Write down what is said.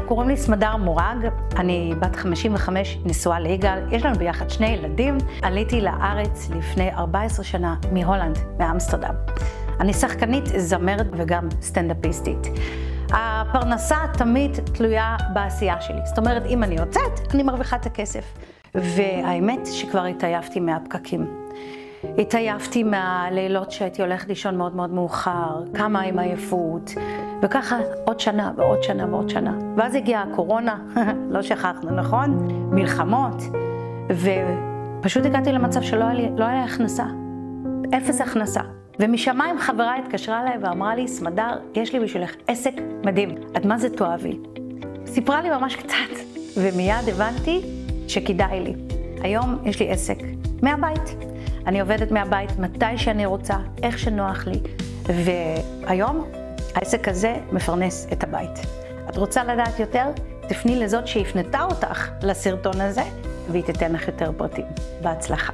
קוראים לי סמדר מורג, אני בת 55, נשואה ליגאל, יש לנו ביחד 2 ילדים. עליתי לארץ לפני 14 שנה מהולנד, מאמסטרדם. אני שחקנית, זמרת וגם סטנדאפיסטית. הפרנסה תמיד תלויה בעשייה שלי. זאת אומרת, אם אני יוצאת, אני מרוויחה את הכסף. והאמת שכבר התעייפתי מהפקקים. התעייפתי מהלילות שהייתי הולכת לישון מאוד מאוד מאוחר, כמה עם עייפות, וככה עוד שנה ועוד שנה ועוד שנה. ואז הגיעה הקורונה, לא שכחנו, נכון? מלחמות, ופשוט הגעתי למצב שלא היה לי הכנסה, 0 הכנסה. ומשמיים חברה התקשרה אליי ואמרה לי, סמדר, יש לי בשבילך עסק מדהים, עד מה זה תאהבי? סיפרה לי ממש קצת, ומיד הבנתי שכדאי לי. היום יש לי עסק מהבית. אני עובדת מהבית מתי שאני רוצה, איך שנוח לי, והיום העסק הזה מפרנס את הבית. את רוצה לדעת יותר? תפני לזאת שהפנתה אותך לסרטון הזה, והיא תיתן לך יותר פרטים. בהצלחה.